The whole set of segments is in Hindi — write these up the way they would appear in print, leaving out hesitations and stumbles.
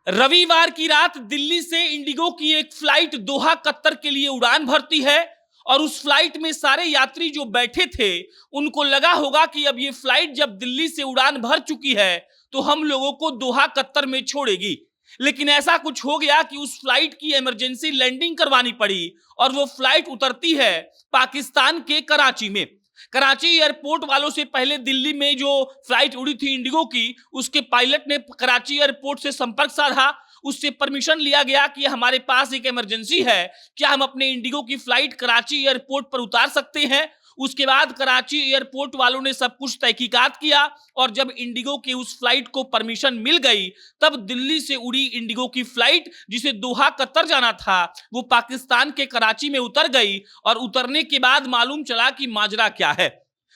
रविवार की रात दिल्ली से इंडिगो की एक फ्लाइट दोहा कतर के लिए उड़ान भरती है और उस फ्लाइट में सारे यात्री जो बैठे थे उनको लगा होगा कि अब ये फ्लाइट जब दिल्ली से उड़ान भर चुकी है तो हम लोगों को दोहा कतर में छोड़ेगी। लेकिन ऐसा कुछ हो गया कि उस फ्लाइट की इमरजेंसी लैंडिंग करवानी पड़ी और वो फ्लाइट उतरती है पाकिस्तान के कराची में। कराची एयरपोर्ट वालों से पहले दिल्ली में जो फ्लाइट उड़ी थी इंडिगो की, उसके पायलट ने कराची एयरपोर्ट से संपर्क साधा, उससे परमिशन लिया गया कि हमारे पास एक इमरजेंसी है, क्या हम अपने इंडिगो की फ्लाइट कराची एयरपोर्ट पर उतार सकते हैं। उसके बाद कराची एयरपोर्ट वालों ने सब कुछ तहकीकात किया और जब इंडिगो के उस फ्लाइट को परमिशन मिल गई तब दिल्ली से उड़ी इंडिगो की फ्लाइट जिसे दोहा कतर जाना था वो पाकिस्तान के कराची में उतर गई और उतरने के बाद मालूम चला कि माजरा क्या है।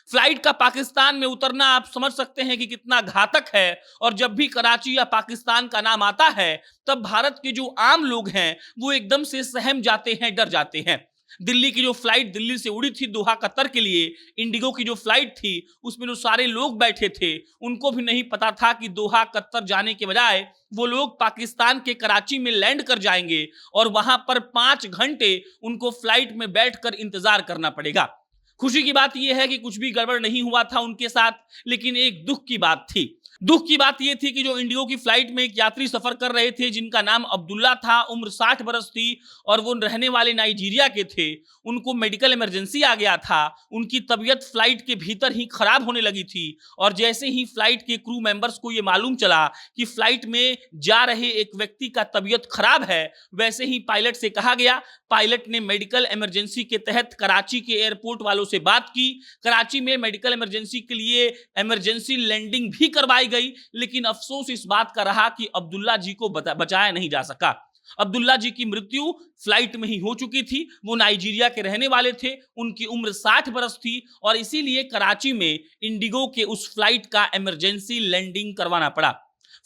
फ्लाइट का पाकिस्तान में उतरना आप समझ सकते हैं कि कितना घातक है और जब भी कराची या पाकिस्तान का नाम आता है तब भारत के जो आम लोग हैं वो एकदम से सहम जाते हैं, डर जाते हैं। दिल्ली की जो फ्लाइट दिल्ली से उड़ी थी दोहा कतर के लिए, इंडिगो की जो फ्लाइट थी उसमें जो सारे लोग बैठे थे उनको भी नहीं पता था कि दोहा कतर जाने के बजाय वो लोग पाकिस्तान के कराची में लैंड कर जाएंगे और वहां पर 5 घंटे उनको फ्लाइट में बैठकर इंतजार करना पड़ेगा। खुशी की बात यह है कि कुछ भी गड़बड़ नहीं हुआ था उनके साथ, लेकिन एक दुख की बात थी। दुख की बात यह थी कि जो इंडिगो की फ्लाइट में एक यात्री सफर कर रहे थे जिनका नाम अब्दुल्ला था, उम्र 60 बरस थी और वो रहने वाले नाइजीरिया के थे। उनको मेडिकल इमरजेंसी आ गया था, उनकी तबीयत फ्लाइट के भीतर ही खराब होने लगी थी और जैसे ही फ्लाइट के क्रू मेंबर्स को ये मालूम चला कि फ्लाइट में जा रहे एक व्यक्ति का तबीयत खराब है, वैसे ही पायलट से कहा गया। पायलट ने मेडिकल इमरजेंसी के तहत कराची के एयरपोर्ट वालों से बात की। कराची में मेडिकल इमरजेंसी के लिए इमरजेंसी लैंडिंग भी करवाई गई, लेकिन अफसोस इस बात का रहा कि अब्दुल्ला जी को बचाया नहीं जा सका। अब्दुल्ला जी की मृत्यु फ्लाइट में ही हो चुकी थी। वो नाइजीरिया के रहने वाले थे, उनकी उम्र 60 बरस थी और इसीलिए कराची में इंडिगो के उस फ्लाइट का इमरजेंसी लैंडिंग करवाना पड़ा।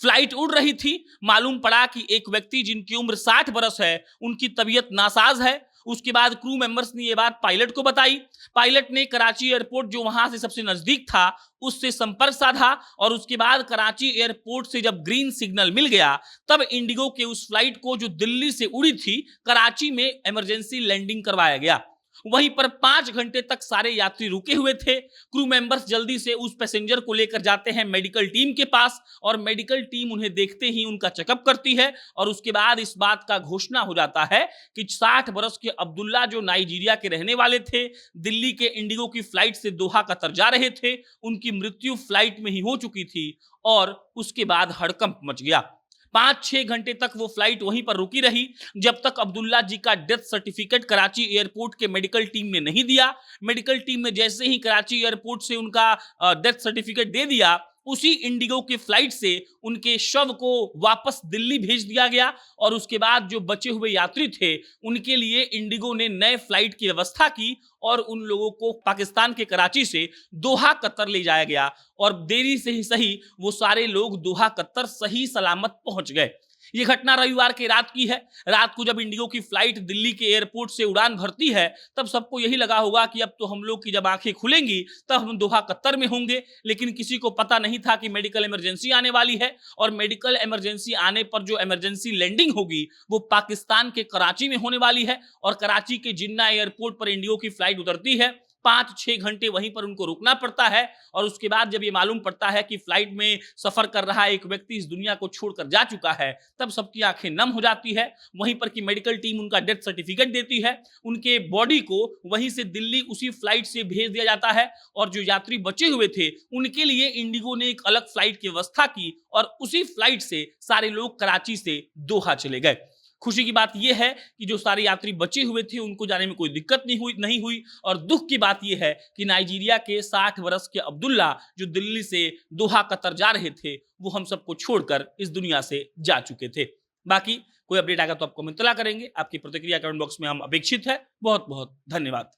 फ्लाइट उड़ रही थी, मालूम पड़ा कि एक व्यक्ति जिनकी उम्र 60 बरस है उनकी तबीयत नासाज है। उसके बाद क्रू मेंबर्स ने यह बात पायलट को बताई। पायलट ने कराची एयरपोर्ट जो वहां से सबसे नजदीक था उससे संपर्क साधा और उसके बाद कराची एयरपोर्ट से जब ग्रीन सिग्नल मिल गया तब इंडिगो के उस फ्लाइट को जो दिल्ली से उड़ी थी कराची में इमरजेंसी लैंडिंग करवाया गया। वहीं पर 5 घंटे तक सारे यात्री रुके हुए थे। क्रू मेंबर्स जल्दी से उस पैसेंजर को लेकर जाते हैं मेडिकल टीम के पास और मेडिकल टीम उन्हें देखते ही उनका चेकअप करती है और उसके बाद इस बात का घोषणा हो जाता है कि 60 बरस के अब्दुल्ला जो नाइजीरिया के रहने वाले थे, दिल्ली के इंडिगो की फ्लाइट से दोहा कतर जा रहे थे, उनकी मृत्यु फ्लाइट में ही हो चुकी थी और उसके बाद हड़कंप मच गया। 5-6 घंटे तक वो फ्लाइट वहीं पर रुकी रही जब तक अब्दुल्ला जी का डेथ सर्टिफिकेट कराची एयरपोर्ट के मेडिकल टीम ने नहीं दिया। मेडिकल टीम ने जैसे ही कराची एयरपोर्ट से उनका डेथ सर्टिफिकेट दे दिया, उसी इंडिगो की फ्लाइट से उनके शव को वापस दिल्ली भेज दिया गया और उसके बाद जो बचे हुए यात्री थे उनके लिए इंडिगो ने नए फ्लाइट की व्यवस्था की और उन लोगों को पाकिस्तान के कराची से दोहा कतर ले जाया गया और देरी से ही सही वो सारे लोग दोहा कतर सही सलामत पहुंच गए। ये घटना रविवार की रात की है। रात को जब इंडिगो की फ्लाइट दिल्ली के एयरपोर्ट से उड़ान भरती है तब सबको यही लगा होगा कि अब तो हम लोग की जब आंखें खुलेंगी तब हम दोहा कतर में होंगे, लेकिन किसी को पता नहीं था कि मेडिकल इमरजेंसी आने वाली है और मेडिकल इमरजेंसी आने पर जो इमरजेंसी लैंडिंग होगी वो पाकिस्तान के कराची में होने वाली है और कराची के जिन्ना एयरपोर्ट पर इंडिगो की फ्लाइट उतरती है। 5-6 घंटे वहीं पर उनको रुकना पड़ता है और उसके बाद जब ये मालूम पड़ता है कि फ्लाइट में सफर कर रहा एक व्यक्ति इस दुनिया को छोड़कर जा चुका है तब सबकी आंखें नम हो जाती है। वहीं पर कि मेडिकल टीम उनका डेथ सर्टिफिकेट देती है, उनके बॉडी को वहीं से दिल्ली उसी फ्लाइट से भेज दिया जाता है और जो यात्री बचे हुए थे उनके लिए इंडिगो ने एक अलग फ्लाइट की व्यवस्था की और उसी फ्लाइट से सारे लोग कराची से दोहा चले गए। खुशी की बात यह है कि जो सारे यात्री बचे हुए थे उनको जाने में कोई दिक्कत नहीं हुई और दुख की बात यह है कि नाइजीरिया के 60 बरस के अब्दुल्ला जो दिल्ली से दोहा कतर जा रहे थे वो हम सबको छोड़कर इस दुनिया से जा चुके थे। बाकी कोई अपडेट आएगा तो आपको हम इत्तला करेंगे। आपकी प्रतिक्रिया कमेंट बॉक्स में हम अपेक्षित है। बहुत बहुत धन्यवाद।